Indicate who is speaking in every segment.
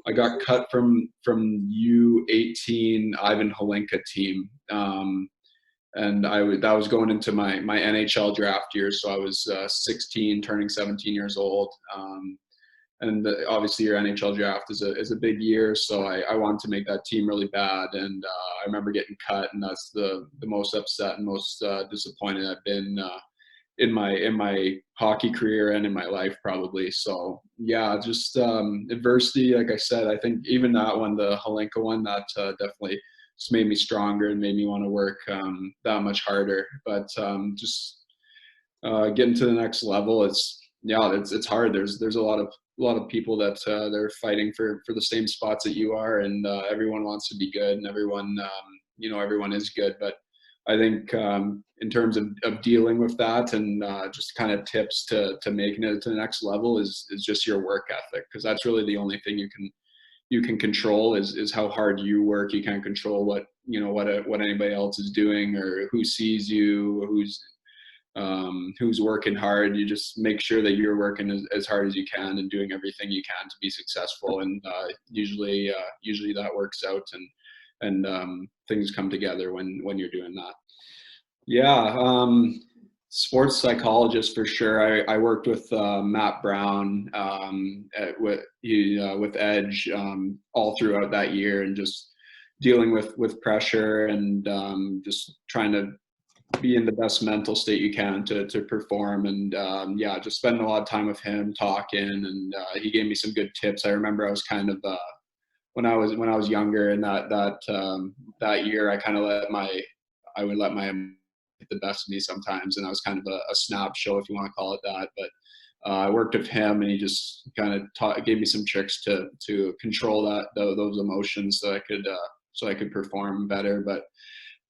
Speaker 1: I got cut from U18 Ivan Holinka team. And that was going into my NHL draft year. So I was 16, turning 17 years old. And obviously your NHL draft is a big year. So I wanted to make that team really bad. And I remember getting cut, and that's the most upset and most disappointed I've been in my hockey career and in my life probably. So yeah, just adversity, like I said, I think even that one, the Holinka one, that definitely just made me stronger and made me want to work that much harder. But just getting to the next level, it's hard. There's a lot of people that they're fighting for the same spots that you are, and everyone wants to be good, and everyone everyone is good. But I think in terms of dealing with that and just kind of tips to making it to the next level is just your work ethic, because that's really the only thing you can control is how hard you work. You can't control what anybody else is doing or who sees you, who's working hard. You just make sure that you're working as hard as you can and doing everything you can to be successful. And usually that works out, and things come together when you're doing that. Yeah, sports psychologist for sure. I worked with Matt Brown with Edge all throughout that year, and just dealing with pressure and just trying to be in the best mental state you can to perform. And just spending a lot of time with him talking, and he gave me some good tips. I remember I was kind of when I was younger, and that year I would let my get the best of me sometimes, and I was kind of a snap show, if you want to call it that. But I worked with him, and he just kind of gave me some tricks to control those emotions so I could perform better. But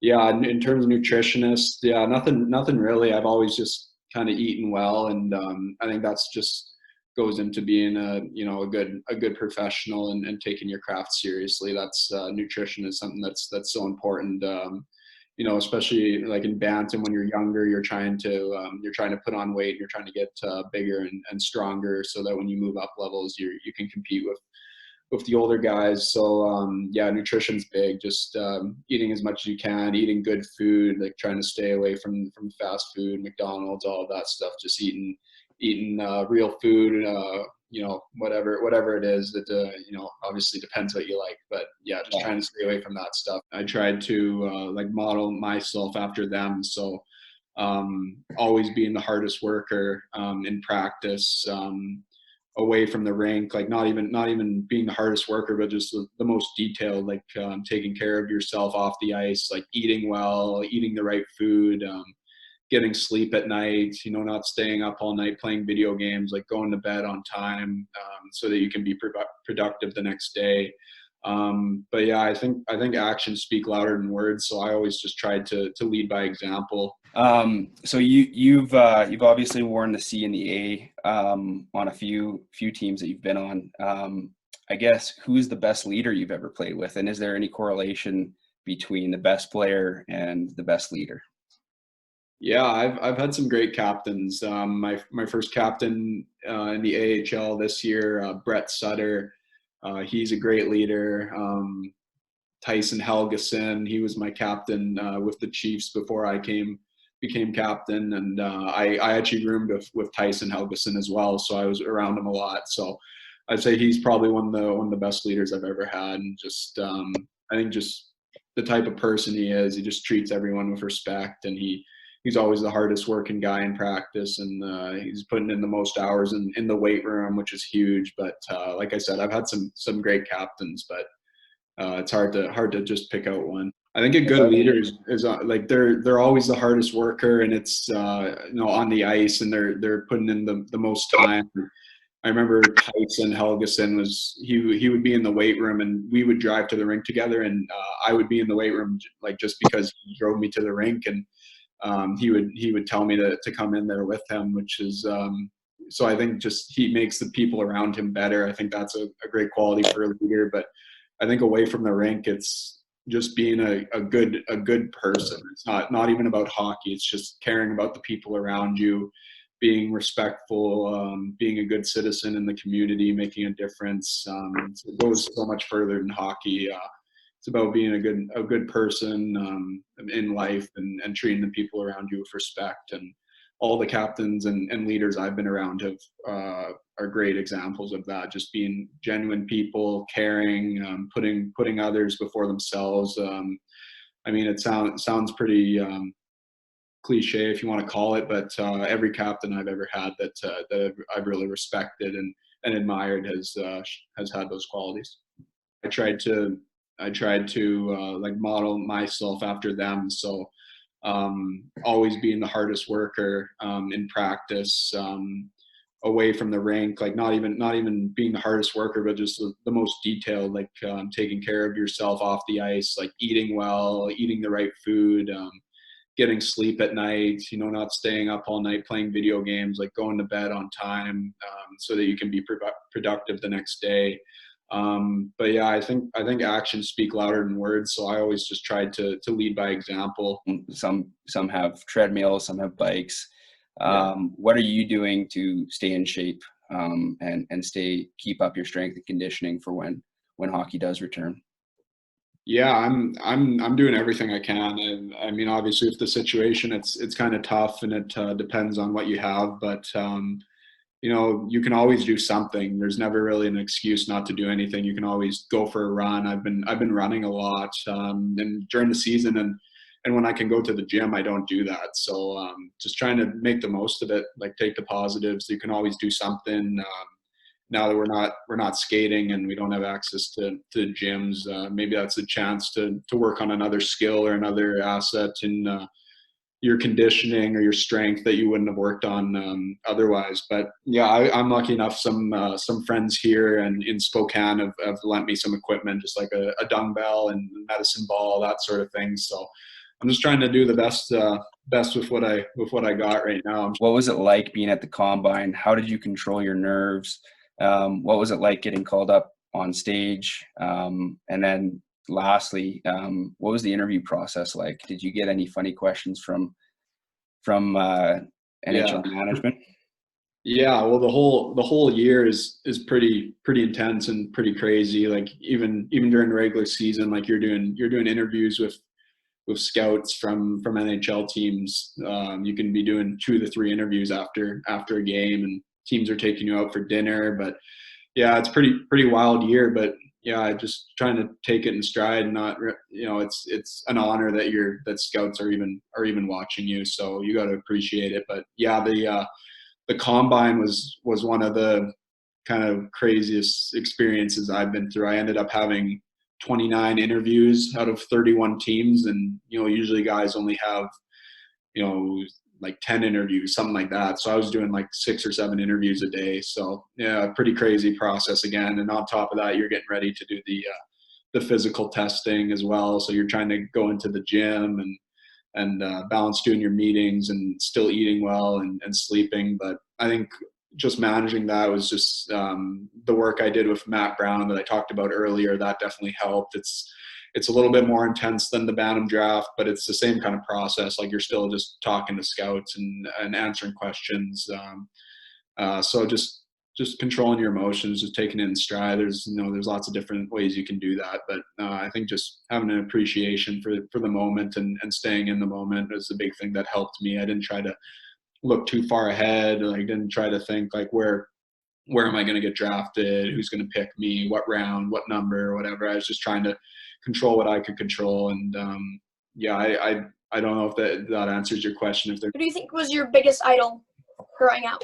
Speaker 1: yeah, in terms of nutritionist, yeah, nothing really. I've always just kind of eaten well, and I think that's just goes into being a good professional and taking your craft seriously. That's nutrition is something that's so important. Especially like in bantam, when you're younger, you're trying to put on weight, and you're trying to get bigger and stronger, so that when you move up levels, you can compete with the older guys. So nutrition's big. Just eating as much as you can, eating good food, like trying to stay away from fast food, McDonald's, all of that stuff. Just eating real food, whatever it is that, obviously depends what you like, but yeah, just trying to stay away from that stuff. I tried to model myself after them. So always being the hardest worker in practice, away from the rink, like not even being the hardest worker, but just the most detailed, like taking care of yourself off the ice, like eating well, eating the right food, getting sleep at night, not staying up all night playing video games, like going to bed on time, so that you can be productive the next day. But yeah, I think actions speak louder than words. So I always just tried to lead by example.
Speaker 2: So you've obviously worn the C and the A on a few teams that you've been on. I guess, who's the best leader you've ever played with, and is there any correlation between the best player and the best leader?
Speaker 1: Yeah, I've had some great captains. My first captain in the AHL this year, Brett Sutter. He's a great leader. Tyson Helgeson, he was my captain with the Chiefs before I became captain, and I actually roomed with Tyson Helgeson as well, so I was around him a lot. So I'd say he's probably one of the best leaders I've ever had. And just I think just the type of person he is, he just treats everyone with respect, and he's always the hardest working guy in practice, and he's putting in the most hours in the weight room, which is huge. But like I said, I've had some great captains, but it's hard to just pick out one. I think a good leader is like they're always the hardest worker, and it's on the ice, and they're putting in the most time. I remember Tyson Helgeson he would be in the weight room, and we would drive to the rink together, and I would be in the weight room just because he drove me to the rink, and he would tell me to come in there with him, which is so I think just he makes the people around him better. I think that's a great quality for a leader. But I think away from the rink, it's just being a good person. It's not even about hockey. It's just caring about the people around you, being respectful, being a good citizen in the community, making a difference. It goes so much further than hockey. It's about being a good person in life and treating the people around you with respect. And all the captains and leaders I've been around are great examples of that. Just being genuine people, caring, putting others before themselves. I mean, it sounds pretty cliche if you want to call it, but every captain I've ever had that I've really respected and admired has had those qualities. I tried to like model myself after them. So always being the hardest worker in practice, away from the rink, like not even being the hardest worker, but just the most detailed, like taking care of yourself off the ice, like eating well, eating the right food, getting sleep at night, not staying up all night playing video games, like going to bed on time, so that you can be productive the next day. But yeah, I think actions speak louder than words. So I always just tried to lead by example.
Speaker 2: Some have treadmills, some have bikes. What are you doing to stay in shape and keep up your strength and conditioning for when hockey does return?
Speaker 1: Yeah, I'm doing everything I can. And I mean, obviously, if the situation, it's kind of tough, and it depends on what you have. But you can always do something. There's never really an excuse not to do anything. You can always go for a run. I've been running a lot, and during the season, and when I can go to the gym, I don't do that. So just trying to make the most of it, like take the positives. You can always do something. Now that we're not skating and we don't have access to gyms, maybe that's a chance to work on another skill or another asset in your conditioning or your strength that you wouldn't have worked on otherwise. But yeah, I'm lucky enough. Some friends here and in Spokane have lent me some equipment, just like a dumbbell and medicine ball, that sort of thing. So I'm just trying to do the best with what I got right now.
Speaker 2: What was it like being at the Combine? How did you control your nerves? What was it like getting called up on stage? And then lastly, what was the interview process like? Did you get any funny questions from NHL management?
Speaker 1: Yeah, well, the whole year is pretty intense and pretty crazy. Like even during the regular season, like you're doing interviews with scouts from NHL teams. You can be doing 2 to 3 interviews after a game, and teams are taking you out for dinner. But yeah, it's pretty wild year. But yeah, just trying to take it in stride and not, it's an honor that scouts are even watching you. So you got to appreciate it. But yeah, the Combine was one of the kind of craziest experiences I've been through. I ended up having 29 interviews out of 31 teams, and usually guys only have like 10 interviews, something like that. So I was doing like 6 or 7 interviews a day. So yeah, pretty crazy process again. And on top of that, you're getting ready to do the physical testing as well. So you're trying to go into the gym and balance doing your meetings and still eating well and sleeping. But I think just managing that was just the work I did with Matt Brown that I talked about earlier. That definitely helped. It's a little bit more intense than the Bantam draft, but it's the same kind of process. Like you're still just talking to scouts and answering questions. So just controlling your emotions, just taking it in stride. There's lots of different ways you can do that, but I think just having an appreciation for the moment and staying in the moment is the big thing that helped me. I didn't try to look too far ahead. I didn't try to think like where am I going to get drafted? Who's going to pick me? What round? What number? Whatever. I was just trying to control what I could control. And yeah, I don't know if that answers your question.
Speaker 3: Who do you think was your biggest idol growing up?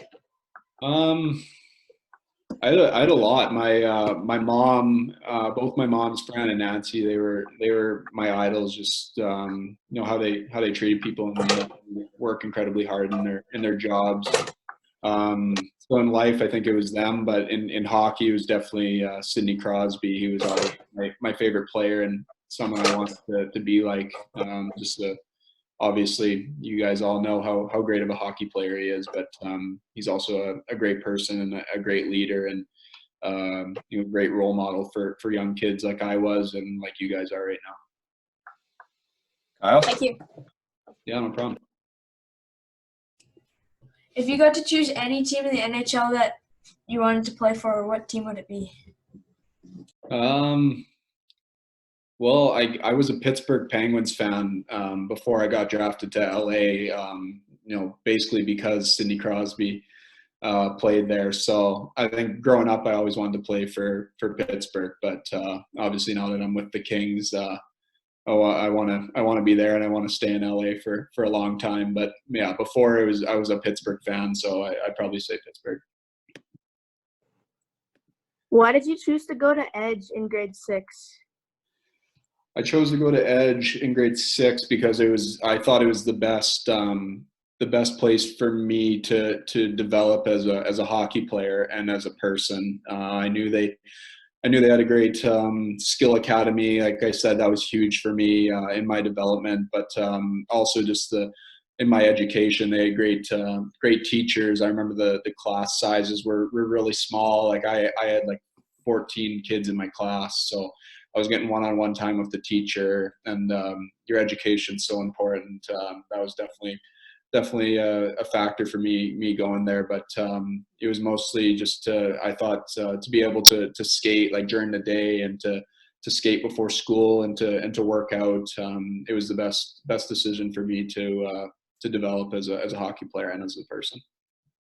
Speaker 1: I had a lot. My mom, both my moms, Fran and Nancy, they were my idols. Just how they treated people and work incredibly hard in their jobs. So in life, I think it was them, but in hockey, it was definitely Sidney Crosby. He was always my favorite player and someone I wanted to be like. Obviously, you guys all know how great of a hockey player he is, but he's also a great person and a great leader and a great role model for young kids like I was and like you guys are right now.
Speaker 2: Kyle?
Speaker 3: Thank you.
Speaker 1: Yeah, no problem.
Speaker 4: If you got to choose any team in the NHL that you wanted to play for, what team would it be?
Speaker 1: Well, I was a Pittsburgh Penguins fan before I got drafted to LA. Basically because Sidney Crosby played there. So I think growing up, I always wanted to play for Pittsburgh. But obviously now that I'm with the Kings, I want to be there and I want to stay in LA for a long time. But yeah, before I was a Pittsburgh fan, so I'd probably say Pittsburgh.
Speaker 5: Why did you choose to go to Edge in grade 6?
Speaker 1: I chose to go to Edge in grade 6 because I thought it was the best place for me to develop as a hockey player and as a person. I knew they had a great skill academy. Like I said, that was huge for me in my development, but also just in my education, they had great teachers. I remember the class sizes were really small. Like I had like 14 kids in my class, so I was getting one-on-one time with the teacher, and your education's so important. That was definitely a factor for me going there. But it was mostly just I thought to be able to skate like during the day and to skate before school and to work out. It was the best decision for me to develop as a hockey player and as a person.